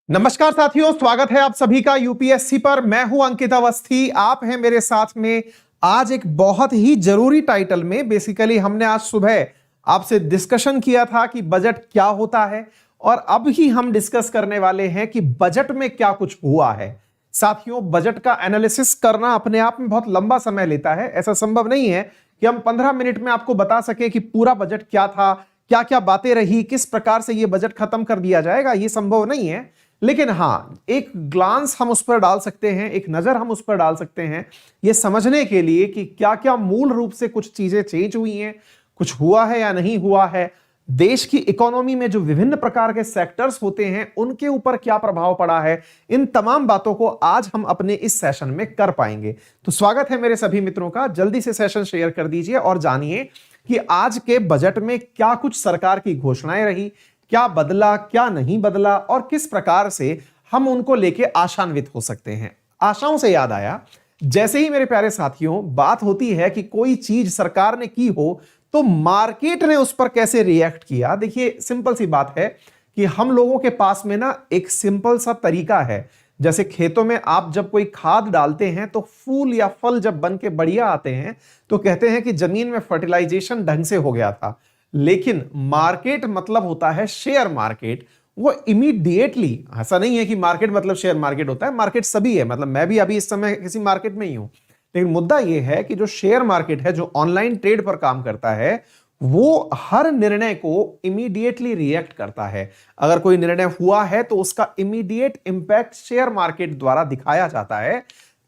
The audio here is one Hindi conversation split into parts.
नमस्कार साथियों, स्वागत है आप सभी का यूपीएससी पर। मैं हूं अंकित अवस्थी, आप हैं मेरे साथ में। आज एक बहुत ही जरूरी टाइटल में बेसिकली हमने आज सुबह आपसे डिस्कशन किया था कि बजट क्या होता है, और अब ही हम डिस्कस करने वाले हैं कि बजट में क्या कुछ हुआ है। साथियों, बजट का एनालिसिस करना अपने आप में बहुत लंबा समय लेता है। ऐसा संभव नहीं है कि हम 15 मिनट में आपको बता सके कि पूरा बजट क्या था, क्या क्या बातें रही, किस प्रकार से यह बजट खत्म कर दिया जाएगा। यह संभव नहीं है। लेकिन हां, एक ग्लांस हम उस पर डाल सकते हैं, एक नजर हम उस पर डाल सकते हैं, यह समझने के लिए कि क्या क्या मूल रूप से कुछ चीजें चेंज हुई हैं, कुछ हुआ है या नहीं हुआ है। देश की इकोनॉमी में जो विभिन्न प्रकार के सेक्टर्स होते हैं उनके ऊपर क्या प्रभाव पड़ा है, इन तमाम बातों को आज हम अपने इस सेशन में कर पाएंगे। तो स्वागत है मेरे सभी मित्रों का। जल्दी से सेशन शेयर कर दीजिए और जानिए कि आज के बजट में क्या कुछ सरकार की घोषणाएं रही, क्या बदला, क्या नहीं बदला, और किस प्रकार से हम उनको लेके आशान्वित हो सकते हैं। आशाओं से याद आया, जैसे ही मेरे प्यारे साथियों बात होती है कि कोई चीज सरकार ने की हो तो मार्केट ने उस पर कैसे रिएक्ट किया। देखिए, सिंपल सी बात है कि हम लोगों के पास में ना एक सिंपल सा तरीका है। जैसे खेतों में आप जब कोई खाद डालते हैं तो फूल या फल जब बन के बढ़िया आते हैं तो कहते हैं कि जमीन में फर्टिलाइजेशन ढंग से हो गया था। लेकिन मार्केट मतलब होता है शेयर मार्केट। वो इमीडिएटली, ऐसा नहीं है कि मार्केट मतलब शेयर मार्केट होता है, मार्केट सभी है। मतलब मैं भी अभी इस समय किसी मार्केट में ही हूं। लेकिन मुद्दा यह है कि जो शेयर मार्केट है, जो ऑनलाइन ट्रेड पर काम करता है, वो हर निर्णय को इमीडिएटली रिएक्ट करता है। अगर कोई निर्णय हुआ है तो उसका इमीडिएट इंपैक्ट शेयर मार्केट द्वारा दिखाया जाता है।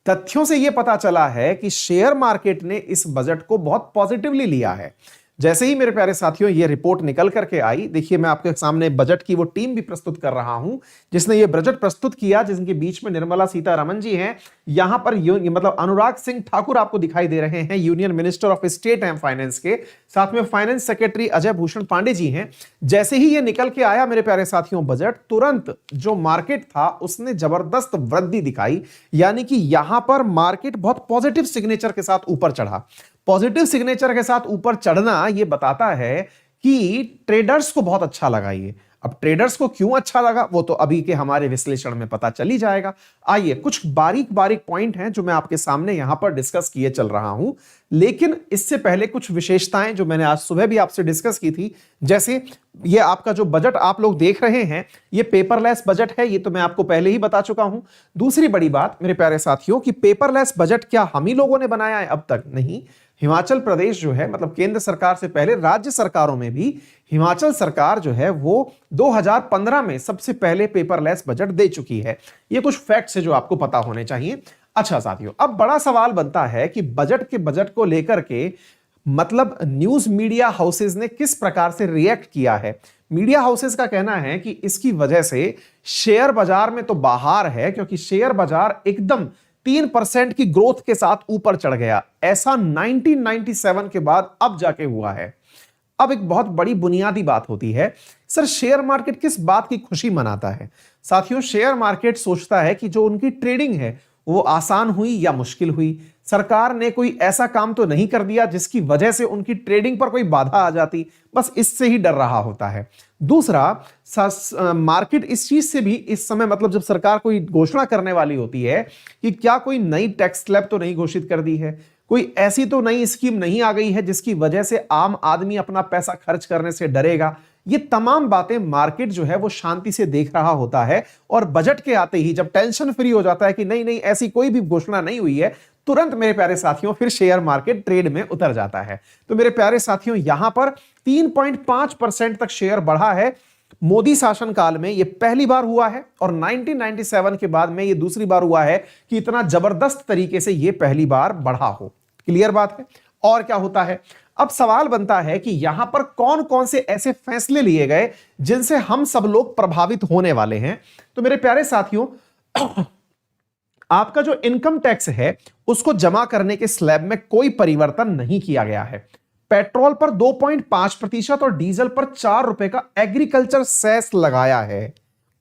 तथ्यों से यह पता चला है कि शेयर मार्केट ने इस बजट को बहुत पॉजिटिवली लिया है। जैसे ही मेरे प्यारे साथियों ये रिपोर्ट निकल करके आई, देखिए मैं आपके सामने बजट की वो टीम भी प्रस्तुत कर रहा हूं जिसने ये बजट प्रस्तुत किया, जिनके बीच में निर्मला सीतारमण जी हैं। यहां पर मतलब अनुराग सिंह ठाकुर आपको दिखाई दे रहे हैं, यूनियन मिनिस्टर ऑफ स्टेट हैं फाइनेंस के। साथ में फाइनेंस सेक्रेटरी अजय भूषण पांडे जी हैं। जैसे ही ये निकल के आया मेरे प्यारे साथियों बजट, तुरंत जो मार्केट था उसने जबरदस्त वृद्धि दिखाई। यानी कि यहां पर मार्केट बहुत पॉजिटिव सिग्नेचर के साथ ऊपर चढ़ा। पॉजिटिव सिग्नेचर के साथ ऊपर चढ़ना यह बताता है कि ट्रेडर्स को बहुत अच्छा लगा ये। अब ट्रेडर्स को क्यों अच्छा लगा वो तो अभी के हमारे विश्लेषण में पता चल ही जाएगा। आइए, कुछ बारीक बारीक पॉइंट हैं जो मैं आपके सामने यहां पर डिस्कस किए चल रहा हूं। लेकिन इससे पहले कुछ विशेषताएं जो मैंने आज सुबह भी आपसे डिस्कस की थी, जैसे ये आपका जो बजट आप लोग देख रहे हैं ये पेपरलेस बजट है, ये तो मैं आपको पहले ही बता चुका हूं। दूसरी बड़ी बात मेरे प्यारे साथियों कि पेपरलेस बजट क्या हम ही लोगों ने बनाया है? अब तक नहीं। हिमाचल प्रदेश जो है, मतलब केंद्र सरकार से पहले राज्य सरकारों में भी हिमाचल सरकार जो है वो 2015 में सबसे पहले पेपरलेस बजट दे चुकी है। ये कुछ फैक्ट्स है जो आपको पता होने चाहिए। अच्छा साथियों, अब बड़ा सवाल बनता है कि बजट को लेकर के मतलब न्यूज मीडिया हाउसेज ने किस प्रकार से रिएक्ट किया है। मीडिया हाउसेज का कहना है कि इसकी वजह से शेयर बाजार में तो बाहर है, क्योंकि शेयर बाजार एकदम 3% की ग्रोथ के साथ ऊपर चढ़ गया। ऐसा 1997 के बाद अब जाके हुआ है। अब एक बहुत बड़ी बुनियादी बात होती है, सर शेयर मार्केट किस बात की खुशी मनाता है? साथियों, शेयर मार्केट सोचता है कि जो उनकी ट्रेडिंग है वो आसान हुई या मुश्किल हुई। सरकार ने कोई ऐसा काम तो नहीं कर दिया जिसकी वजह से उनकी ट्रेडिंग पर कोई बाधा आ जाती, बस इससे ही डर रहा होता है। दूसरा, मार्केट इस चीज से भी इस समय, मतलब जब सरकार कोई घोषणा करने वाली होती है कि क्या कोई नई टैक्स स्लैब तो नहीं घोषित कर दी है, कोई ऐसी तो नई स्कीम नहीं आ गई है जिसकी वजह से आम आदमी अपना पैसा खर्च करने से डरेगा। ये तमाम बातें मार्केट जो है वो शांति से देख रहा होता है। और बजट के आते ही जब टेंशन फ्री हो जाता है कि नहीं नहीं ऐसी कोई भी घोषणा नहीं हुई है, तुरंत मेरे प्यारे साथियों फिर शेयर मार्केट ट्रेड में उतर जाता है। तो मेरे प्यारे साथियों यहां पर 3.5% तक शेयर बढ़ा है। मोदी शासनकाल में यह पहली बार हुआ है और 1997 के बाद में यह दूसरी बार हुआ है कि इतना जबरदस्त तरीके से यह पहली बार बढ़ा हो। क्लियर बात है? और क्या होता है? अब सवाल बनता है कि यहां पर कौन कौन से ऐसे फैसले लिए गए जिनसे हम सब लोग प्रभावित होने वाले हैं। तो मेरे प्यारे साथियों आपका जो इनकम टैक्स है उसको जमा करने के स्लैब में कोई परिवर्तन नहीं किया गया है। पेट्रोल पर 2.5% और डीजल पर 4 रुपए का एग्रीकल्चर सेस लगाया है।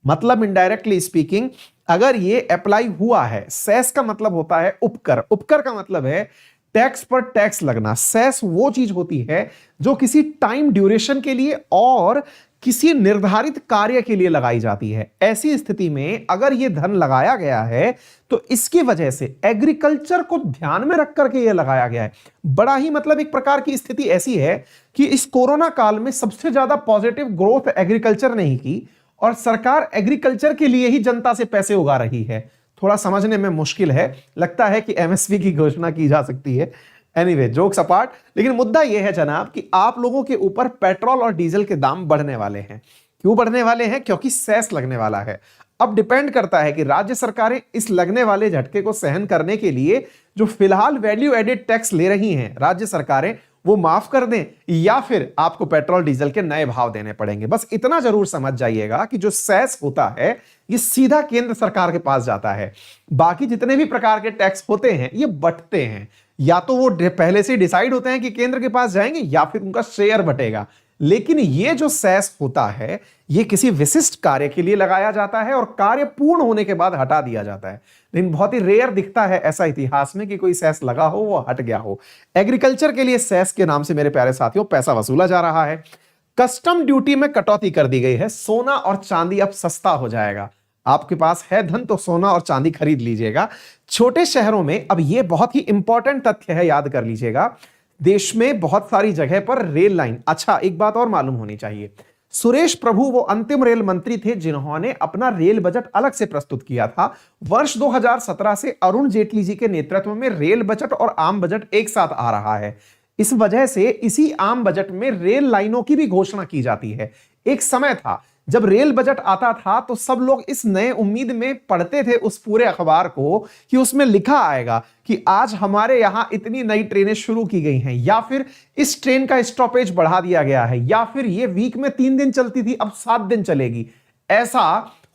मतलब इनडायरेक्टली स्पीकिंग अगर ये अप्लाई हुआ है, सेस का मतलब होता है उपकर, उपकर का मतलब है टैक्स पर टैक्स लगना। सेस वो चीज होती है जो किसी टाइम ड्यूरेशन के लिए और किसी निर्धारित कार्य के लिए लगाई जाती है। ऐसी स्थिति में अगर यह धन लगाया गया है तो इसकी वजह से एग्रीकल्चर को ध्यान में रख करके यह लगाया गया है। बड़ा ही मतलब एक प्रकार की स्थिति ऐसी है कि इस कोरोना काल में सबसे ज्यादा पॉजिटिव ग्रोथ एग्रीकल्चर ने ही की और सरकार एग्रीकल्चर के लिए ही जनता से पैसे उगा रही है। थोड़ा समझने में मुश्किल है, लगता है कि एमएसपी की घोषणा की जा सकती है। एनीवे, जोक्स अपार्ट, लेकिन मुद्दा यह है जनाब कि आप लोगों के ऊपर पेट्रोल और डीजल के दाम बढ़ने वाले हैं। क्यों बढ़ने वाले हैं? क्योंकि सेस लगने वाला है। अब डिपेंड करता है कि राज्य सरकारें इस लगने वाले झटके को सहन करने के लिए जो फिलहाल वैल्यू एडेड टैक्स ले रही हैं राज्य सरकारें, वो माफ कर दें या फिर आपको पेट्रोल डीजल के नए भाव देने पड़ेंगे। बस इतना जरूर समझ जाइएगा कि जो सेस होता है ये सीधा केंद्र सरकार के पास जाता है। बाकी जितने भी प्रकार के टैक्स होते हैं ये बंटते हैं, या तो वो पहले से डिसाइड होते हैं कि केंद्र के पास जाएंगे या फिर उनका शेयर बटेगा। लेकिन ये जो सेस होता है ये किसी विशिष्ट कार्य के लिए लगाया जाता है और कार्य पूर्ण होने के बाद हटा दिया जाता है। लेकिन बहुत ही रेयर दिखता है ऐसा इतिहास में कि कोई सेस लगा हो वो हट गया हो। एग्रीकल्चर के लिए सेस के नाम से मेरे प्यारे साथियों पैसा वसूला जा रहा है। कस्टम ड्यूटी में कटौती कर दी गई है। सोना और चांदी अब सस्ता हो जाएगा। आपके पास है धन तो सोना और चांदी खरीद लीजिएगा। छोटे शहरों में अब यह बहुत ही इंपॉर्टेंट तथ्य है, याद कर लीजिएगा, देश में बहुत सारी जगह पर रेल लाइन। अच्छा, एक बात और मालूम होनी चाहिए, सुरेश प्रभु वो अंतिम रेल मंत्री थे जिन्होंने अपना रेल बजट अलग से प्रस्तुत किया था। वर्ष 2017 से अरुण जेटली जी के नेतृत्व में रेल बजट और आम बजट एक साथ आ रहा है। इस वजह से इसी आम बजट में रेल लाइनों की भी घोषणा की जाती है। एक समय था जब रेल बजट आता था तो सब लोग इस नए उम्मीद में पढ़ते थे उस पूरे अखबार को कि उसमें लिखा आएगा कि आज हमारे यहां इतनी नई ट्रेनें शुरू की गई हैं, या फिर इस ट्रेन का स्टॉपेज बढ़ा दिया गया है, या फिर ये वीक में 3 दिन चलती थी अब 7 दिन चलेगी। ऐसा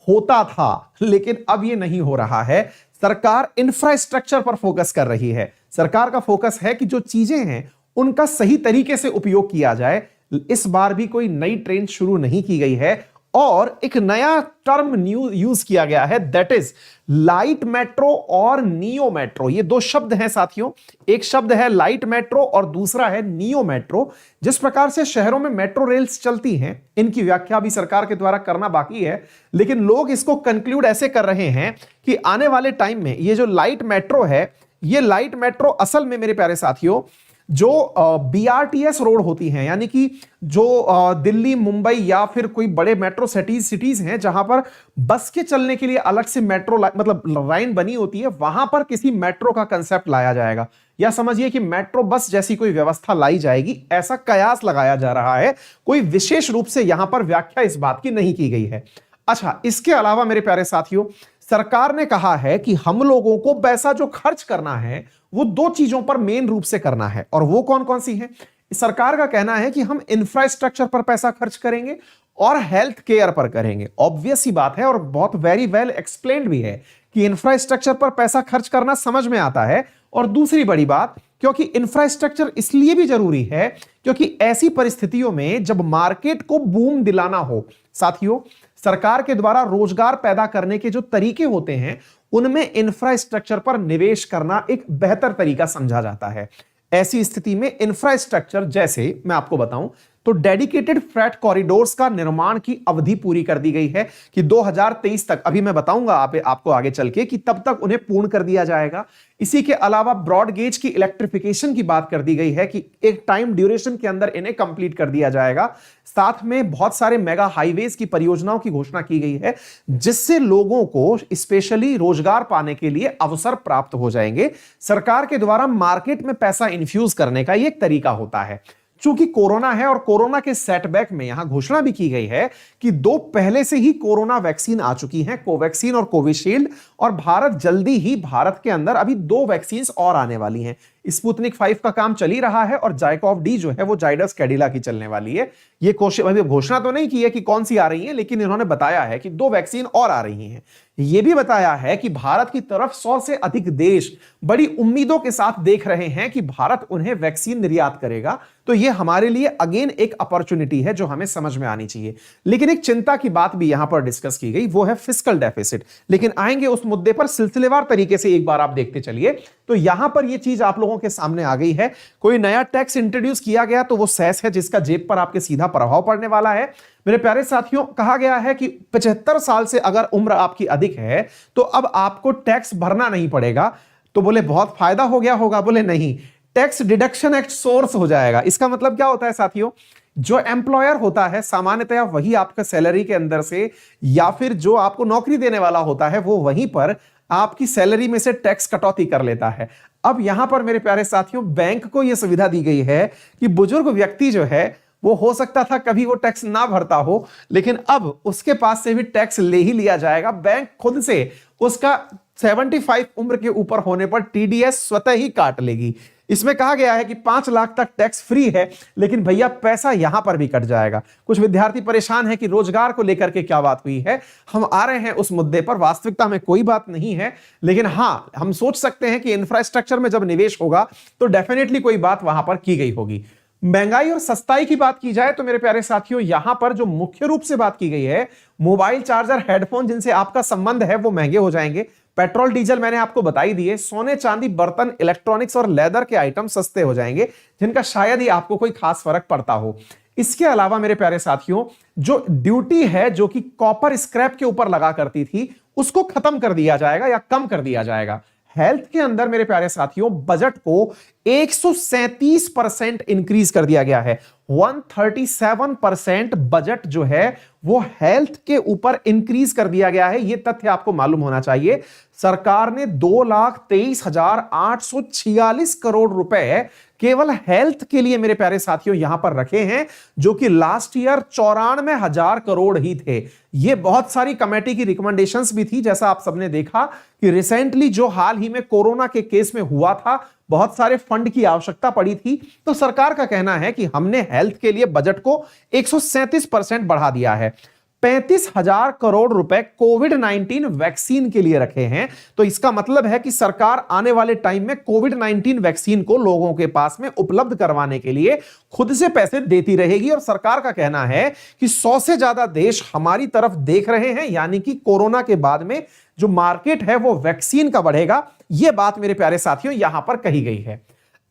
होता था, लेकिन अब ये नहीं हो रहा है। सरकार इंफ्रास्ट्रक्चर पर फोकस कर रही है। सरकार का फोकस है कि जो चीजें हैं उनका सही तरीके से उपयोग किया जाए। इस बार भी कोई नई ट्रेन शुरू नहीं की गई है और एक नया टर्म यूज किया गया है, दैट इज लाइट मेट्रो और नियो मेट्रो। ये दो शब्द हैं साथियों, एक शब्द है लाइट मेट्रो और दूसरा है नियो मेट्रो। जिस प्रकार से शहरों में मेट्रो रेल्स चलती हैं, इनकी व्याख्या भी सरकार के द्वारा करना बाकी है, लेकिन लोग इसको कंक्लूड ऐसे कर रहे हैं कि आने वाले टाइम में ये जो लाइट मेट्रो है, ये लाइट मेट्रो असल में मेरे प्यारे साथियों जो बीआरटीएस रोड होती हैं, यानी कि जो दिल्ली, मुंबई या फिर कोई बड़े मेट्रो सिटीज हैं जहां पर बस के चलने के लिए अलग से मेट्रो मतलब लाइन बनी होती है, वहां पर किसी मेट्रो का कंसेप्ट लाया जाएगा, या समझिए कि मेट्रो बस जैसी कोई व्यवस्था लाई जाएगी, ऐसा कयास लगाया जा रहा है। कोई विशेष रूप से यहां पर व्याख्या इस बात की नहीं की गई है। अच्छा, इसके अलावा मेरे प्यारे साथियों, सरकार ने कहा है कि हम लोगों को पैसा जो खर्च करना है वो 2 चीजों पर मेन रूप से करना है, और वो कौन कौन सी हैं? सरकार का कहना है कि हम इंफ्रास्ट्रक्चर पर पैसा खर्च करेंगे और हेल्थ केयर पर करेंगे। ऑब्वियस सी बात है और बहुत वेरी वेल एक्सप्लेन्ड भी है कि इंफ्रास्ट्रक्चर पर पैसा खर्च करना समझ में आता है। और दूसरी बड़ी बात, क्योंकि इंफ्रास्ट्रक्चर इसलिए भी जरूरी है क्योंकि ऐसी परिस्थितियों में जब मार्केट को बूम दिलाना हो, साथियों, सरकार के द्वारा रोजगार पैदा करने के जो तरीके होते हैं उनमें इंफ्रास्ट्रक्चर पर निवेश करना एक बेहतर तरीका समझा जाता है। ऐसी स्थिति में इंफ्रास्ट्रक्चर, जैसे मैं आपको बताऊं तो डेडिकेटेड फ्रेट कॉरिडोर्स का निर्माण की अवधि पूरी कर दी गई है कि 2023 तक, अभी मैं बताऊंगा आपको आगे चल के कि तब तक उन्हें पूर्ण कर दिया जाएगा। इसी के अलावा ब्रॉड गेज की इलेक्ट्रिफिकेशन की बात कर दी गई है कि एक टाइम ड्यूरेशन के अंदर इन्हें कंप्लीट कर दिया जाएगा। साथ में बहुत सारे मेगा हाईवेज की परियोजनाओं की घोषणा की गई है जिससे लोगों को स्पेशली रोजगार पाने के लिए अवसर प्राप्त हो जाएंगे। सरकार के द्वारा मार्केट में पैसा इन्फ्यूज करने का यह एक तरीका होता है। चूंकि कोरोना है और कोरोना के सेटबैक में यहां घोषणा भी की गई है कि 2 पहले से ही कोरोना वैक्सीन आ चुकी हैं, कोवैक्सीन और कोविशील्ड, और भारत जल्दी ही, भारत के अंदर अभी 2 वैक्सीन और आने वाली हैं। स्पुतनिक 5 का काम चल ही रहा है और जाइकोव डी जो है वो जाइडस कैडिला की चलने वाली है। ये घोषणा तो नहीं की है कि कौन सी आ रही है, लेकिन इन्होंने बताया है कि 2 वैक्सीन और आ रही हैं। यह भी बताया है कि भारत की तरफ 100 से अधिक देश बड़ी उम्मीदों के साथ देख रहे हैं कि भारत उन्हें वैक्सीन निर्यात करेगा। तो यह हमारे लिए अगेन एक अपॉर्चुनिटी है जो हमें समझ में आनी चाहिए। लेकिन एक चिंता की बात भी यहां पर डिस्कस की गई, वो है फिस्कल डेफिसिट। लेकिन आएंगे उस मुद्दे पर सिलसिलेवार तरीके से, एक बार आप देखते चलिए। तो यहां पर यह चीज आप लोगों लोगों के सामने आ गई है। कोई नया टैक्स इंट्रोड्यूस किया गया तो वो सेस है जिसका जेब पर आपके सीधा प्रभाव पड़ने वाला है। मेरे प्यारे साथियों, कहा गया है कि 75 साल से अगर उम्र आपकी अधिक है तो अब आपको टैक्स भरना नहीं पड़ेगा। तो बोले बहुत फायदा हो गया होगा, बोले नहीं, टैक्स डिडक्शन एक्ट सोर्स हो जाएगा। इसका मतलब क्या होता है साथियों, जो एम्प्लॉयर होता है सामान्यतया वही आपका सैलरी के अंदर से या फिर जो आपको नौकरी देने वाला होता है वो वहीं पर आपकी सैलरी में से टैक्स कटौती कर लेता है। अब यहां पर मेरे प्यारे साथियों बैंक को यह सुविधा दी गई है कि बुजुर्ग व्यक्ति जो है वो हो सकता था कभी वो टैक्स ना भरता हो, लेकिन अब उसके पास से भी टैक्स ले ही लिया जाएगा। बैंक खुद से उसका 75 उम्र के ऊपर होने पर टीडीएस स्वतः ही काट लेगी। इसमें कहा गया है कि 5 लाख तक टैक्स फ्री है, लेकिन भैया पैसा यहां पर भी कट जाएगा। कुछ विद्यार्थी परेशान है कि रोजगार को लेकर के क्या बात हुई है, हम आ रहे हैं उस मुद्दे पर। वास्तविकता में कोई बात नहीं है, लेकिन हां हम सोच सकते हैं कि इंफ्रास्ट्रक्चर में जब निवेश होगा तो डेफिनेटली कोई बात वहां पर की गई होगी। महंगाई और सस्ताई की बात की जाए तो मेरे प्यारे साथियों यहां पर जो मुख्य रूप से बात की गई है, मोबाइल चार्जर, हेडफोन जिनसे आपका संबंध है वो महंगे हो जाएंगे। पेट्रोल डीजल मैंने आपको बताई दिए। सोने चांदी, बर्तन, इलेक्ट्रॉनिक्स और लेदर के आइटम सस्ते हो जाएंगे, जिनका शायद ही आपको कोई खास फर्क पड़ता हो। इसके अलावा मेरे प्यारे साथियों जो ड्यूटी है जो कि कॉपर स्क्रैप के ऊपर लगा करती थी उसको खत्म कर दिया जाएगा या कम कर दिया जाएगा। हेल्थ के अंदर मेरे प्यारे साथियों बजट को 137% इंक्रीज कर दिया गया है। 137% बजट जो है वो हेल्थ के ऊपर इंक्रीज कर दिया गया है। यह तथ्य आपको मालूम होना चाहिए। सरकार ने 2,23,846 करोड़ रुपए केवल हेल्थ के लिए मेरे प्यारे साथियों यहां पर रखे हैं, जो कि लास्ट ईयर 94,000 करोड़ ही थे। ये बहुत सारी कमेटी की रिकमेंडेशंस भी थी। जैसा आप सबने देखा कि रिसेंटली जो हाल ही में कोरोना के केस में हुआ था, बहुत सारे फंड की आवश्यकता पड़ी थी, तो सरकार का कहना है कि हमने हेल्थ के लिए बजट को 137% बढ़ा दिया है। 35,000 करोड़ रुपए कोविड-19 वैक्सीन के लिए रखे हैं। तो इसका मतलब है कि सरकार आने वाले टाइम में कोविड-19 वैक्सीन को लोगों के पास में उपलब्ध करवाने के लिए खुद से पैसे देती रहेगी। और सरकार का कहना है कि 100 से ज्यादा देश हमारी तरफ देख रहे हैं, यानी कि कोरोना के बाद में जो मार्केट है वो वैक्सीन का बढ़ेगा। यह बात मेरे प्यारे साथियों यहां पर कही गई है।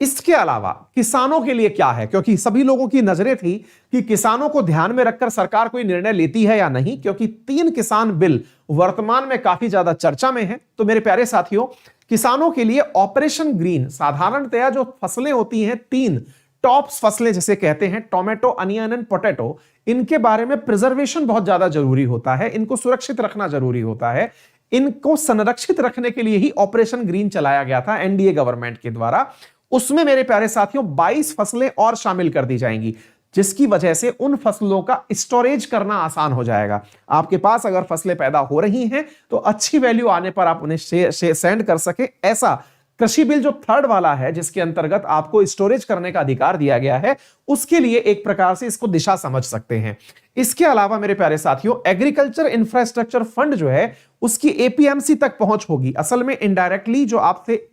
इसके अलावा किसानों के लिए क्या है, क्योंकि सभी लोगों की नजरें थी कि किसानों को ध्यान में रखकर सरकार कोई निर्णय लेती है या नहीं, क्योंकि 3 किसान बिल वर्तमान में काफी ज्यादा चर्चा में है। तो मेरे प्यारे साथियों किसानों के लिए ऑपरेशन ग्रीन, साधारणतया जो फसलें होती हैं 3 टॉप फसलें जिसे कहते हैं टोमेटो, अनियन एंड पोटैटो, इनके बारे में प्रिजर्वेशन बहुत ज्यादा जरूरी होता है। इनको सुरक्षित रखना जरूरी होता है। इनको संरक्षित रखने के लिए ही ऑपरेशन ग्रीन चलाया गया था एनडीए गवर्नमेंट के द्वारा। उसमें मेरे प्यारे साथियों 22 फसलें और शामिल कर दी जाएंगी, जिसकी वजह से उन फसलों का स्टोरेज करना आसान हो जाएगा। आपके पास अगर फसलें पैदा हो रही हैं तो अच्छी वैल्यू आने पर आप उन्हें सेंड कर सके, ऐसा कृषि बिल जो 3rd वाला है जिसके अंतर्गत आपको स्टोरेज करने का अधिकार दिया गया है, उसके लिए एक प्रकार से इसको दिशा समझ सकते हैं। इसके अलावा मेरे प्यारे साथियों एग्रीकल्चर इंफ्रास्ट्रक्चर फंड जो है उसकी एपीएमसी तक पहुंच होगी। असल में इनडायरेक्टली जो आपसे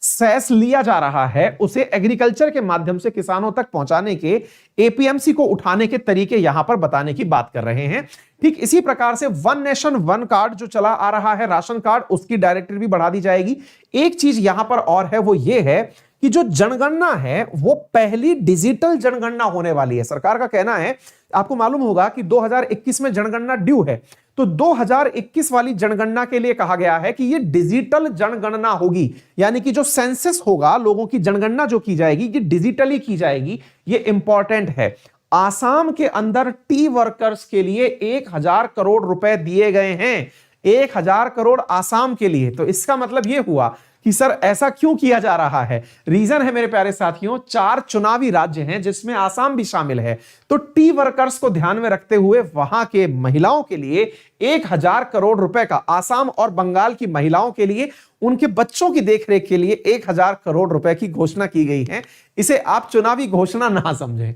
सेस लिया जा रहा है उसे एग्रीकल्चर के माध्यम से किसानों तक पहुंचाने के, एपीएमसी को उठाने के तरीके यहां पर बताने की बात कर रहे हैं। ठीक इसी प्रकार से वन नेशन वन कार्ड जो चला आ रहा है, राशन कार्ड, उसकी डायरेक्टिव भी बढ़ा दी जाएगी। एक चीज यहां पर और है, वो ये है कि जो जनगणना है वो पहली डिजिटल जनगणना होने वाली है। सरकार का कहना है, आपको मालूम होगा कि 2021 में जनगणना ड्यू है, तो 2021 वाली जनगणना के लिए कहा गया है कि ये डिजिटल जनगणना होगी, यानी कि जो सेंसस होगा, लोगों की जनगणना जो की जाएगी ये डिजिटली की जाएगी। ये इंपॉर्टेंट है। आसाम के अंदर टी वर्कर्स के लिए 1,000 करोड़ रुपए दिए गए हैं। 1,000 करोड़ आसाम के लिए। तो इसका मतलब यह हुआ कि सर ऐसा क्यों किया जा रहा है। रीजन है मेरे प्यारे साथियों, 4 चुनावी राज्य हैं जिसमें आसाम भी शामिल है। तो टी वर्कर्स को ध्यान में रखते हुए वहां के महिलाओं के लिए 1,000 करोड़ रुपए का, आसाम और बंगाल की महिलाओं के लिए उनके बच्चों की देखरेख के लिए 1,000 करोड़ रुपए की घोषणा की गई है। इसे आप चुनावी घोषणा ना समझें।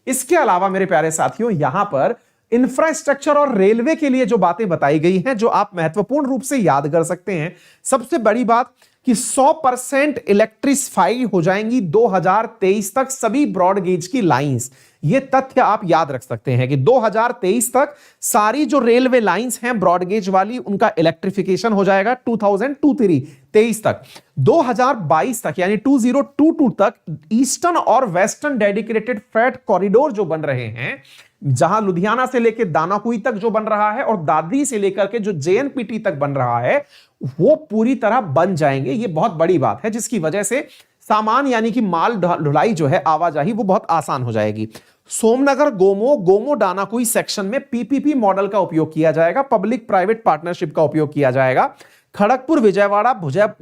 इसके अलावा मेरे प्यारे साथियों यहां पर इंफ्रास्ट्रक्चर और रेलवे के लिए जो बातें बताई गई हैं, जो आप महत्वपूर्ण रूप से याद कर सकते हैं। सबसे बड़ी बात कि 100% इलेक्ट्रिफाई हो जाएंगी 2023 तक सभी ब्रॉड गेज की लाइंस। ये तथ्य आप याद रख सकते हैं कि 2023 तक सारी जो रेलवे लाइंस हैं ब्रॉडगेज वाली, उनका इलेक्ट्रिफिकेशन हो जाएगा 2023 तक। 2022 तक यानी 2022 तक ईस्टर्न और वेस्टर्न डेडिकेटेड फ्रेट कॉरिडोर जो बन रहे हैं, जहां लुधियाना से लेकर दानापुरी तक जो बन रहा है और दादरी से लेकर के जो जेएनपीटी तक बन रहा है, वो पूरी तरह बन जाएंगे। ये बहुत बड़ी बात है, जिसकी वजह से सामान यानी कि माल ढुलाई जो है, आवाजाही, वो बहुत आसान हो जाएगी। सोमनगर गोमो दानापुरी सेक्शन में पीपीपी मॉडल का उपयोग किया जाएगा, पब्लिक प्राइवेट पार्टनरशिप का उपयोग किया जाएगा। खड़गपुर विजयवाड़ा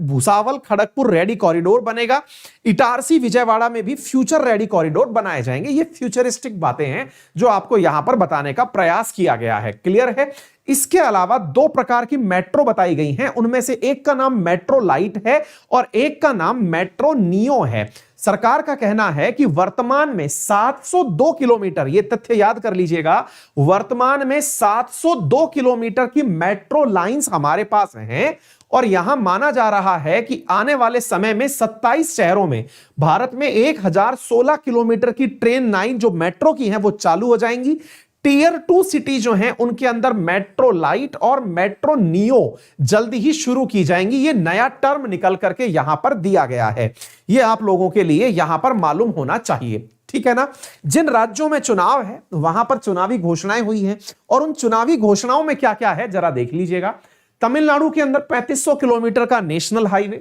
भुसावल खड़गपुर रेडी कॉरिडोर बनेगा। इटारसी विजयवाड़ा में भी फ्यूचर रेडी कॉरिडोर बनाए जाएंगे। ये फ्यूचरिस्टिक बातें हैं जो आपको यहां पर बताने का प्रयास किया गया है। क्लियर है? इसके अलावा 2 प्रकार की मेट्रो बताई गई हैं, उनमें से एक का नाम मेट्रो लाइट है और एक का नाम मेट्रो नियो है। सरकार का कहना है कि वर्तमान में 702 किलोमीटर, यह तथ्य याद कर लीजिएगा, वर्तमान में 702 किलोमीटर की मेट्रो लाइंस हमारे पास हैं और यहां माना जा रहा है कि आने वाले समय में 27 शहरों में भारत में 1016 किलोमीटर की ट्रेन लाइन जो मेट्रो की हैं वो चालू हो जाएंगी। टीयर 2 सिटी जो हैं उनके अंदर मेट्रो लाइट और मेट्रो नियो जल्दी ही शुरू की जाएंगी। ये नया टर्म निकल करके यहां पर दिया गया है, ये आप लोगों के लिए यहां पर मालूम होना चाहिए। ठीक है ना? जिन राज्यों में चुनाव है वहां पर चुनावी घोषणाएं हुई हैं और उन चुनावी घोषणाओं में क्या क्या है जरा देख लीजिएगा। तमिलनाडु के अंदर 3500 किलोमीटर का नेशनल हाईवे,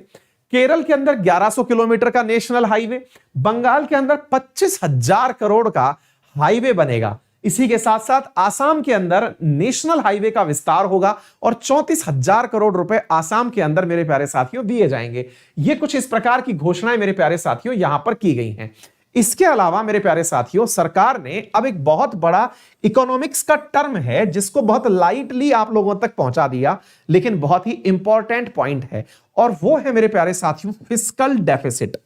केरल के अंदर 1100 किलोमीटर का नेशनल हाईवे, बंगाल के अंदर 25,000 करोड़ का हाईवे बनेगा। इसी के साथ साथ आसाम के अंदर नेशनल हाईवे का विस्तार होगा और 34,000 करोड़ रुपए आसाम के अंदर मेरे प्यारे साथियों दिए जाएंगे। ये कुछ इस प्रकार की घोषणाएं मेरे प्यारे साथियों यहां पर की गई हैं। इसके अलावा मेरे प्यारे साथियों, सरकार ने अब एक बहुत बड़ा इकोनॉमिक्स का टर्म है जिसको बहुत लाइटली आप लोगों तक पहुंचा दिया, लेकिन बहुत ही इंपॉर्टेंट पॉइंट है, और वो है मेरे प्यारे साथियों फिस्कल डेफिसिट।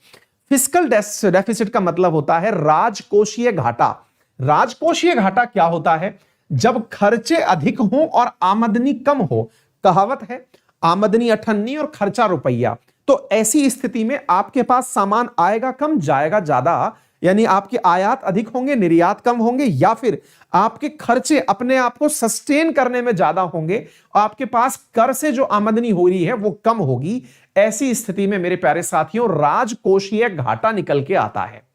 फिस्कल डेफिसिट का मतलब होता है राजकोषीय घाटा। राजकोषीय घाटा क्या होता है? जब खर्चे अधिक हों और आमदनी कम हो। कहावत है, आमदनी अठन्नी और खर्चा रुपया। तो ऐसी स्थिति में आपके पास सामान आएगा कम, जाएगा ज्यादा, यानी आपके आयात अधिक होंगे, निर्यात कम होंगे, या फिर आपके खर्चे अपने आप को सस्टेन करने में ज्यादा होंगे, आपके पास कर से जो आमदनी हो रही है वो कम होगी। ऐसी स्थिति में मेरे प्यारे साथियों राजकोषीय घाटा निकल के आता है।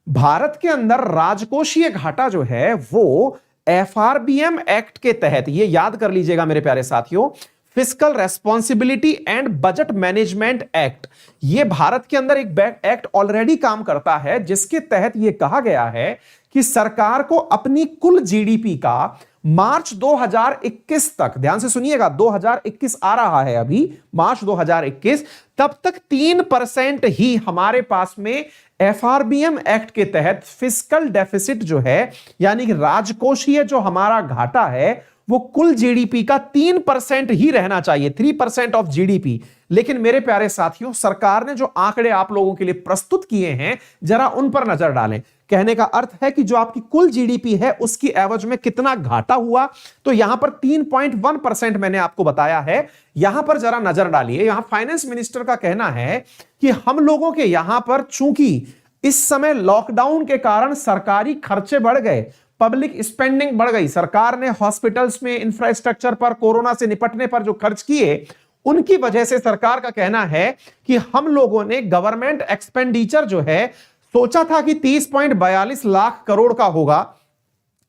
भारत के अंदर राजकोषीय घाटा जो है वो एफआरबीएम एक्ट के तहत, ये याद कर लीजिएगा मेरे प्यारे साथियों, fiscal responsibility and budget management act, ये भारत के अंदर एक एक्ट ऑलरेडी काम करता है, जिसके तहत यह कहा गया है कि सरकार को अपनी कुल जीडीपी का मार्च 2021 तक, ध्यान से सुनिएगा, 2021 आ रहा है अभी, मार्च 2021, तब तक 3% ही हमारे पास में एफआरबीएम एक्ट के तहत फिस्कल डेफिसिट जो है, यानी कि राजकोषीय जो हमारा घाटा है, वो कुल जीडीपी का 3% ही रहना चाहिए, 3% ऑफ जीडीपी। लेकिन मेरे प्यारे साथियों, सरकार ने जो आंकड़े आप लोगों के लिए प्रस्तुत किए हैं, जरा उन पर नजर डालें। कहने का अर्थ है कि जो आपकी कुल जीडीपी है उसकी एवज में कितना घाटा हुआ, तो यहां पर 3.1% मैंने आपको बताया है। यहां पर जरा नजर डालिए, यहां फाइनेंस मिनिस्टर का कहना है कि हम लोगों के यहां पर चूंकि इस समय लॉकडाउन के कारण सरकारी खर्चे बढ़ गए, पब्लिक स्पेंडिंग बढ़ गई, सरकार ने हॉस्पिटल्स में, इंफ्रास्ट्रक्चर पर, कोरोना से निपटने पर जो खर्च किए, उनकी वजह से सरकार का कहना है कि हम लोगों ने गवर्नमेंट एक्सपेंडिचर जो है, सोचा था कि 30.42 लाख करोड़ का होगा,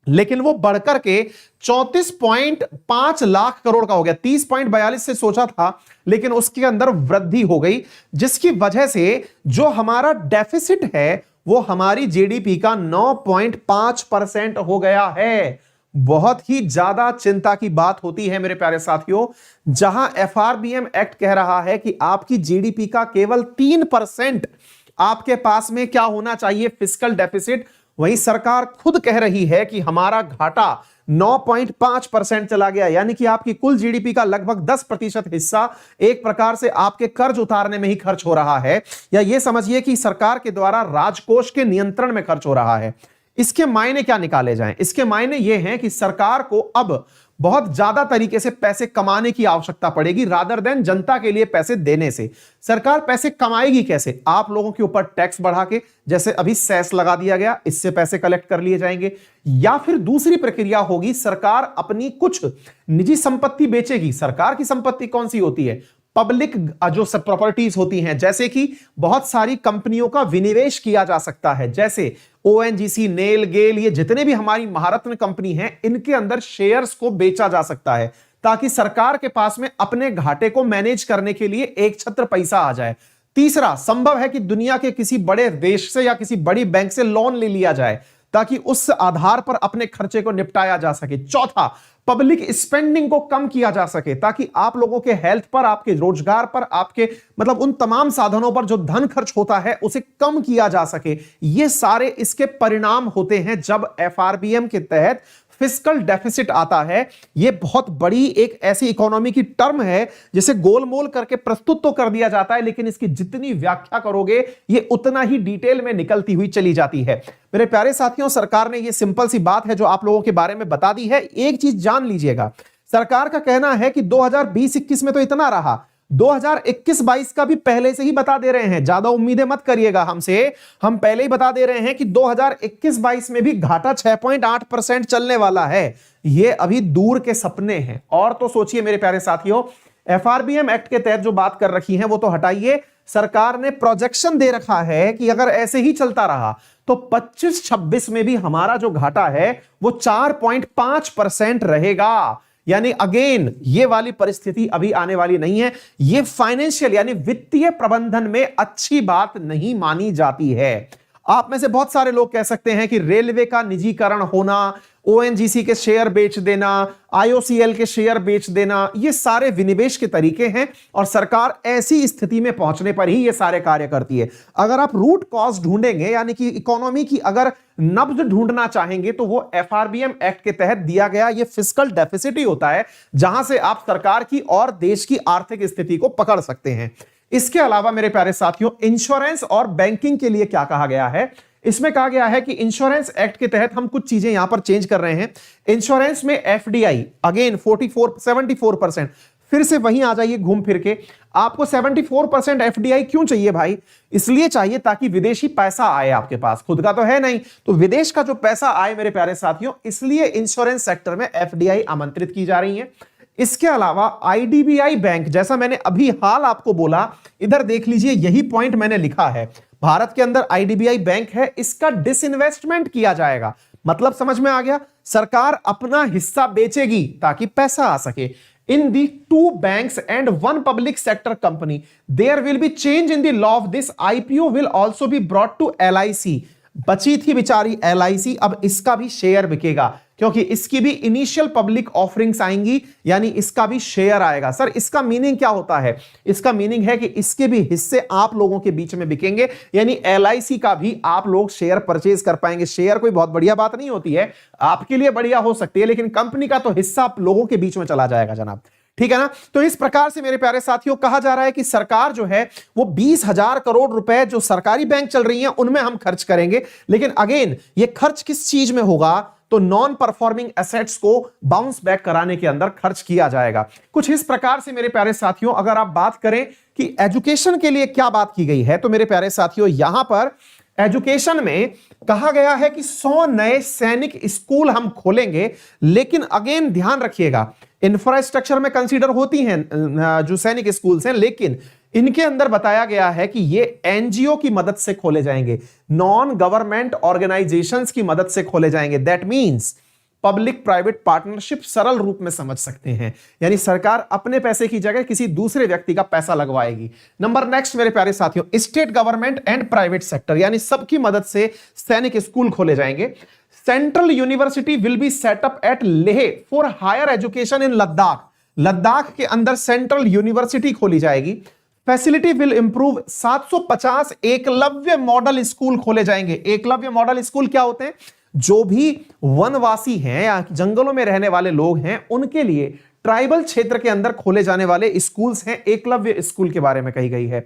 लेकिन वो बढ़कर के 34.5 लाख करोड़ का हो गया। 30.42 से सोचा था, लेकिन उसके अंदर वृद्धि हो गई, जिसकी वजह से जो हमारा डेफिसिट है वो हमारी जीडीपी का 9.5% हो गया है। बहुत ही ज्यादा चिंता की बात होती है मेरे प्यारे साथियों, जहां एफआरबीएम एक्ट कह रहा है कि आपकी जीडीपी का केवल 3% आपके पास में क्या होना चाहिए, फिस्कल डेफिसिट, वहीं सरकार खुद कह रही है कि हमारा घाटा 9.5% चला गया, यानी कि आपकी कुल जीडीपी का लगभग 10% हिस्सा एक प्रकार से आपके कर्ज उतारने में ही खर्च हो रहा है, या यह समझिए कि सरकार के द्वारा राजकोष के नियंत्रण में खर्च हो रहा है। इसके मायने क्या निकाले जाएं? इसके मायने यह हैं कि सरकार को अब बहुत ज्यादा तरीके से पैसे कमाने की आवश्यकता पड़ेगी रादर देन जनता के लिए पैसे देने से। सरकार पैसे कमाएगी कैसे? आप लोगों के ऊपर टैक्स बढ़ा के, जैसे अभी सेस लगा दिया गया, इससे पैसे कलेक्ट कर लिए जाएंगे। या फिर दूसरी प्रक्रिया होगी, सरकार अपनी कुछ निजी संपत्ति बेचेगी। सरकार की संपत्ति कौन सी होती है? पब्लिक जो सब प्रॉपर्टीज होती हैं, जैसे कि बहुत सारी कंपनियों का विनिवेश किया जा सकता है, जैसे ओएनजीसी, नेल, गेल, ये जितने भी हमारी महारत्न कंपनी हैं, इनके अंदर शेयर्स को बेचा जा सकता है ताकि सरकार के पास में अपने घाटे को मैनेज करने के लिए एक छत्र पैसा आ जाए। तीसरा, संभव है कि दुनिया के किसी बड़े देश से या किसी बड़ी बैंक से लोन ले लिया जाए ताकि उस आधार पर अपने खर्चे को निपटाया जा सके। चौथा, पब्लिक स्पेंडिंग को कम किया जा सके ताकि आप लोगों के हेल्थ पर, आपके रोजगार पर, आपके मतलब उन तमाम साधनों पर जो धन खर्च होता है उसे कम किया जा सके। ये सारे इसके परिणाम होते हैं जब एफआरबीएम के तहत फिस्कल डेफिसिट आता है। यह बहुत बड़ी एक ऐसी इकोनॉमी की टर्म है जिसे गोलमोल करके प्रस्तुत तो कर दिया जाता है, लेकिन इसकी जितनी व्याख्या करोगे ये उतना ही डिटेल में निकलती हुई चली जाती है। मेरे प्यारे साथियों, सरकार ने यह सिंपल सी बात है जो आप लोगों के बारे में बता दी है। एक चीज जान लीजिएगा, सरकार का कहना है कि 2020-21 में तो इतना रहा, 2021-22 का भी पहले से ही बता दे रहे हैं। ज्यादा उम्मीदें मत करिएगा हमसे, हम पहले ही बता दे रहे हैं कि 2021-22 में भी घाटा 6.8% चलने वाला है। ये अभी दूर के सपने हैं। और तो सोचिए मेरे प्यारे साथियों, एफआरबीएम एक्ट के तहत जो बात कर रखी है वो तो हटाइए, सरकार ने प्रोजेक्शन दे रखा है कि अगर ऐसे ही चलता रहा तो 25-26 में भी हमारा जो घाटा है वो 4.5% रहेगा। यानी अगेन ये वाली परिस्थिति अभी आने वाली नहीं है। ये फाइनेंशियल यानी वित्तीय प्रबंधन में अच्छी बात नहीं मानी जाती है। आप में से बहुत सारे लोग कह सकते हैं कि रेलवे का निजीकरण होना, ओएनजीसी के शेयर बेच देना, आईओसीएल के शेयर बेच देना, ये सारे विनिवेश के तरीके हैं और सरकार ऐसी स्थिति में पहुंचने पर ही ये सारे कार्य करती है। अगर आप रूट कॉज ढूंढेंगे यानी कि इकोनॉमी की अगर नब्ज ढूंढना चाहेंगे तो वो एफआरबीएम एक्ट के तहत दिया गया ये फिस्कल डेफिसिट ही होता है, जहां से आप सरकार की और देश की आर्थिक स्थिति को पकड़ सकते हैं। इसके अलावा मेरे प्यारे साथियों, इंश्योरेंस और बैंकिंग के लिए क्या कहा गया है? इसमें कहा गया है कि इंश्योरेंस एक्ट के तहत हम कुछ चीजें यहां पर चेंज कर रहे हैं। इंश्योरेंस में एफडीआई अगेन 74% फिर से वहीं आ जाइए घूम फिर के। आपको 74% एफडीआई क्यों चाहिए भाई? इसलिए चाहिए ताकि विदेशी पैसा आए आपके पास, खुद का तो है नहीं, तो विदेश का जो पैसा आए मेरे प्यारे साथियों, इसलिए इंश्योरेंस सेक्टर में एफडीआई आमंत्रित की जा रही है। इसके अलावा आईडीबीआई बैंक, जैसा मैंने अभी हाल आपको बोला, इधर देख लीजिए यही पॉइंट मैंने लिखा है। भारत के अंदर आईडीबीआई बैंक है, इसका डिसइन्वेस्टमेंट किया जाएगा। मतलब समझ में आ गया, सरकार अपना हिस्सा बेचेगी ताकि पैसा आ सके। In the 2 banks and 1 public sector company, there will be change in the law of this. IPO will also be brought to LIC. बची थी बेचारी LIC, अब इसका भी शेयर बिकेगा क्योंकि इसकी भी इनिशियल पब्लिक ऑफरिंग्स आएंगी, यानी इसका भी शेयर आएगा। सर इसका मीनिंग क्या होता है? इसका मीनिंग है कि इसके भी हिस्से आप लोगों के बीच में बिकेंगे, यानी LIC का भी आप लोग शेयर परचेज कर पाएंगे। शेयर कोई बहुत बढ़िया बात नहीं होती है, आपके लिए बढ़िया हो सकती है, लेकिन कंपनी का तो हिस्सा आप लोगों के बीच में चला जाएगा जनाब, ठीक है ना। तो इस प्रकार से मेरे प्यारे साथियों कहा जा रहा है कि सरकार जो है वो 20,000 करोड़ रुपए जो सरकारी बैंक चल रही हैं उनमें हम खर्च करेंगे, लेकिन अगेन ये खर्च किस चीज में होगा? तो नॉन परफॉर्मिंग एसेट्स को बाउंस बैक कराने के अंदर खर्च किया जाएगा। कुछ इस प्रकार से मेरे प्यारे साथियों, अगर आप बात करें कि एजुकेशन के लिए क्या बात की गई है, तो मेरे प्यारे साथियों यहां पर एजुकेशन में कहा गया है कि 100 नए सैनिक स्कूल हम खोलेंगे, लेकिन अगेन ध्यान रखिएगा इंफ्रास्ट्रक्चर में कंसीडर होती हैं जो सैनिक स्कूल्स हैं, लेकिन इनके अंदर बताया गया है कि ये एनजीओ की मदद से खोले जाएंगे, नॉन गवर्नमेंट ऑर्गेनाइजेशंस की मदद से खोले जाएंगे। That means public private partnership सरल रूप में समझ सकते हैं, यानी सरकार अपने पैसे की जगह किसी दूसरे व्यक्ति का पैसा लगवाएगी। नंबर नेक्स्ट मेरे प्यारे साथियों, state government and private sector यानी सबकी मदद से सैनिक स्कूल खोले जाएंगे। Central university will be set up at Leh for higher education in Ladakh. Ladakh के अंदर सेंट्रल यूनिवर्सिटी खोली जाएगी। Facility will improve, 750 Eklavya model school खोले जाएंगे। एकलव्य मॉडल स्कूल क्या होते हैं? जो भी वनवासी हैं या जंगलों में रहने वाले लोग हैं उनके लिए ट्राइबल क्षेत्र के अंदर खोले जाने वाले स्कूल्स हैं, एकलव्य स्कूल के बारे में कही गई है।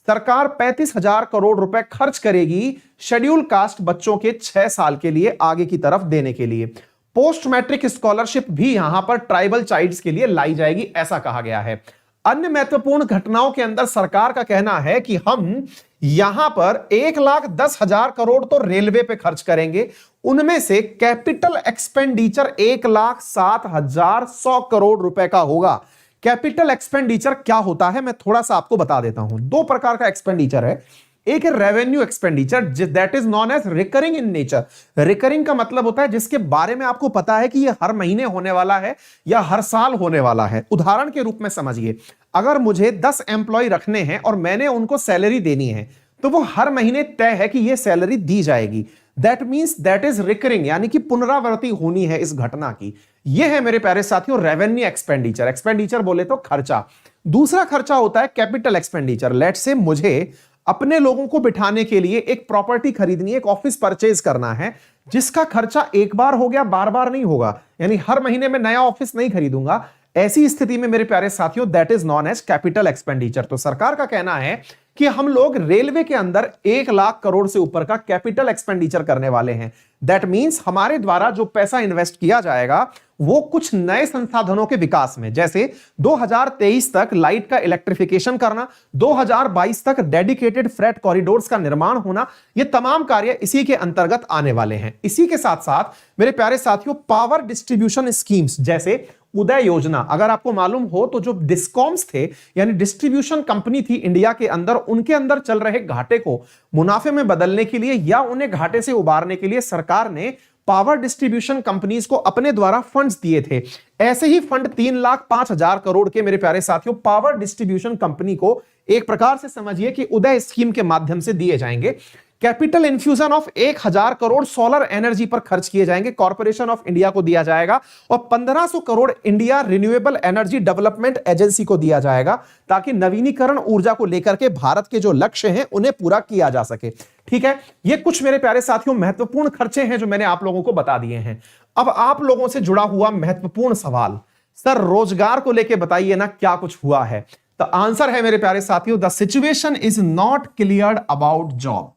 सरकार 35,000 करोड़ रुपए खर्च करेगी शेड्यूल कास्ट बच्चों के 6 साल के लिए आगे की तरफ देने के लिए। पोस्ट मैट्रिक स्कॉलरशिप भी यहां पर ट्राइबल चाइल्ड्स के लिए लाई जाएगी, ऐसा कहा गया है। अन्य महत्वपूर्ण घटनाओं के अंदर सरकार का कहना है कि हम यहां पर 1,10,000 करोड़ तो रेलवे पे खर्च करेंगे, उनमें से कैपिटल एक्सपेंडिचर 1,07,100 करोड़ रुपए का होगा। कैपिटल एक्सपेंडिचर क्या होता है मैं थोड़ा सा आपको बता देता हूं। दो प्रकार का एक्सपेंडिचर है, एक है revenue expenditure that is known as recurring in nature. Recurring का मतलब होता है जिसके बारे में आपको पता है कि यह हर महीने होने वाला है या हर साल होने वाला है। उदाहरण के रूप में समझिए, अगर मुझे 10 एम्प्लॉय रखने हैं और मैंने उनको सैलरी देनी है तो वो हर महीने तय है कि यह सैलरी दी जाएगी। That means that is recurring, यानी कि पुनरावृत्ति होनी है इस घटना की। यह है मेरे प्यारे साथियों रेवेन्यू एक्सपेंडिचर। एक्सपेंडिचर बोले तो खर्चा। दूसरा खर्चा होता है कैपिटल एक्सपेंडिचर। लेट्स से मुझे अपने लोगों को बिठाने के लिए एक प्रॉपर्टी खरीदनी है, एक ऑफिस परचेज करना है, जिसका खर्चा एक बार हो गया, बार बार नहीं होगा, यानी हर महीने में नया ऑफिस नहीं खरीदूंगा। ऐसी स्थिति में मेरे प्यारे साथियों that is known as capital expenditure. तो सरकार का कहना है कि हम लोग रेलवे के अंदर 1,00,000 करोड़ से ऊपर का कैपिटल एक्सपेंडिचर करने वाले हैं। दैट मींस हमारे द्वारा जो पैसा इन्वेस्ट किया जाएगा वो कुछ नए संसाधनों के विकास में, जैसे 2023 तक लाइट का इलेक्ट्रिफिकेशन करना, 2022 तक डेडिकेटेड फ्रेट कॉरिडोर्स का निर्माण होना, ये तमाम कार्य इसी के अंतर्गत आने वाले हैं। इसी के साथ साथ मेरे प्यारे साथियों पावर डिस्ट्रीब्यूशन स्कीम्स जैसे उदय योजना, अगर आपको मालूम हो तो जो डिस्कॉम्स थे यानी डिस्ट्रीब्यूशन कंपनी थी इंडिया के अंदर, उनके अंदर चल रहे घाटे को मुनाफे में बदलने के लिए या उन्हें घाटे से उबारने के लिए सरकार ने पावर डिस्ट्रीब्यूशन कंपनीज को अपने द्वारा फंड्स दिए थे। ऐसे ही फंड 3,05,000 करोड़ के मेरे प्यारे साथियों पावर डिस्ट्रीब्यूशन कंपनी को एक प्रकार से समझिए कि उदय स्कीम के माध्यम से दिए जाएंगे। Capital infusion of 1,000 crore solar energy पर खर्च किए जाएंगे, कॉर्पोरेशन ऑफ इंडिया को दिया जाएगा, और 1,500 crore India renewable energy development agency को दिया जाएगा, ताकि नवीनीकरण ऊर्जा को लेकर के भारत के जो लक्ष्य हैं उन्हें पूरा किया जा सके। ठीक है, ये कुछ मेरे प्यारे साथियों महत्वपूर्ण खर्चे हैं जो मैंने आप लोगों को बता दिए हैं। अब आप लोगों से जुड़ा हुआ महत्वपूर्ण सवाल, सर रोजगार को लेकर बताइए ना क्या कुछ हुआ है। तो आंसर है मेरे प्यारे साथियों the situation is not clear about job.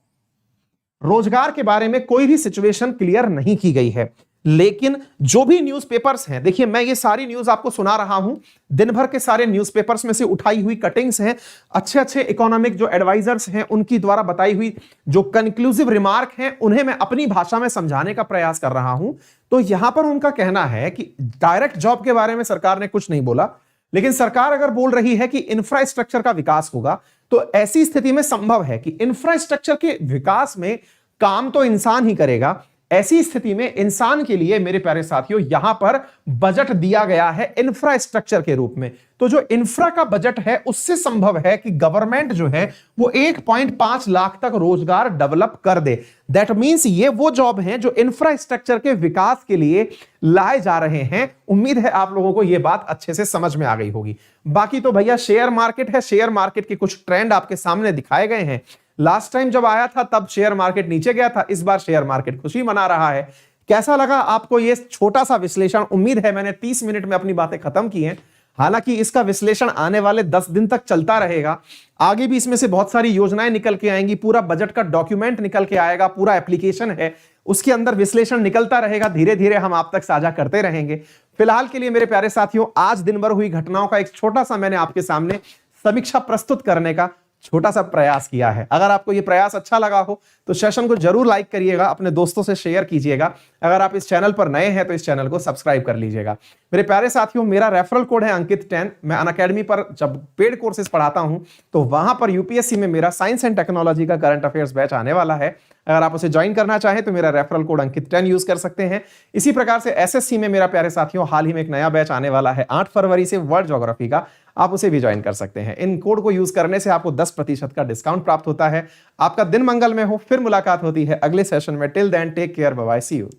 रोजगार के बारे में कोई भी सिचुएशन क्लियर नहीं की गई है, लेकिन जो भी न्यूज़पेपर्स हैं, देखिए मैं ये सारी न्यूज आपको सुना रहा हूं, दिन भर के सारे न्यूज़पेपर्स में से उठाई हुई कटिंग्स हैं, अच्छे अच्छे इकोनॉमिक जो एडवाइजर्स हैं उनकी द्वारा बताई हुई जो कंक्लूसिव रिमार्क हैं उन्हें मैं अपनी भाषा में समझाने का प्रयास कर रहा हूं। तो यहां पर उनका कहना है कि डायरेक्ट जॉब के बारे में सरकार ने कुछ नहीं बोला, लेकिन सरकार अगर बोल रही है कि इंफ्रास्ट्रक्चर का विकास होगा, तो ऐसी स्थिति में संभव है कि इंफ्रास्ट्रक्चर के विकास में काम तो इंसान ही करेगा। ऐसी स्थिति में इंसान के लिए मेरे प्यारे साथियों यहां पर बजट दिया गया है इंफ्रास्ट्रक्चर के रूप में। तो जो इंफ्रा का बजट है उससे संभव है कि गवर्नमेंट जो है वो 1.5 लाख तक रोजगार डेवलप कर दे। दैट मींस ये वो जॉब हैं जो इंफ्रास्ट्रक्चर के विकास के लिए लाए जा रहे हैं। उम्मीद है आप लोगों को यह बात अच्छे से समझ में आ गई होगी। बाकी तो भैया शेयर मार्केट है, शेयर मार्केट के कुछ ट्रेंड आपके सामने दिखाए गए हैं। लास्ट टाइम जब आया था तब शेयर मार्केट नीचे गया था, इस बार शेयर मार्केट खुशी मना रहा है। कैसा लगा आपको ये छोटा सा विश्लेषण? उम्मीद है मैंने 30 मिनट में अपनी बातें खत्म की हैं। हालांकि इसका विश्लेषण आने वाले 10 दिन तक चलता रहेगा, आगे भी इसमें से बहुत सारी योजनाएं निकल के आएंगी, पूरा बजट का डॉक्यूमेंट निकल के आएगा, पूरा एप्लीकेशन है उसके अंदर विश्लेषण निकलता रहेगा, धीरे धीरे हम आप तक साझा करते रहेंगे। फिलहाल के लिए मेरे प्यारे साथियों आज दिन भर हुई घटनाओं का एक छोटा सा मैंने आपके सामने समीक्षा प्रस्तुत करने का छोटा सा प्रयास किया है। अगर आपको यह प्रयास अच्छा लगा हो तो सेशन को जरूर लाइक करिएगा, अपने दोस्तों से शेयर कीजिएगा। अगर आप इस चैनल पर नए हैं तो इस चैनल को सब्सक्राइब कर लीजिएगा। मेरे प्यारे साथियों मेरा रेफरल कोड है अंकित 10। मैं अनअकैडमी पर जब पेड कोर्सेज पढ़ाता हूं तो वहां पर यूपीएससी में मेरा साइंस एंड टेक्नोलॉजी का करंट अफेयर्स बैच आने वाला है। अगर आप उसे ज्वाइन करना चाहें तो मेरा रेफरल कोड अंकित 10 यूज कर सकते हैं। इसी प्रकार से एसएससी में मेरा प्यारे साथियों हाल ही में एक नया बैच आने वाला है 8 फरवरी से वर्ल्ड ज्योग्राफी का, आप उसे भी ज्वाइन कर सकते हैं। इन कोड को यूज करने से आपको 10% का डिस्काउंट प्राप्त होता है। आपका दिन मंगल में हो, फिर मुलाकात होती है अगले सेशन में। Till then take care, bye bye, see you.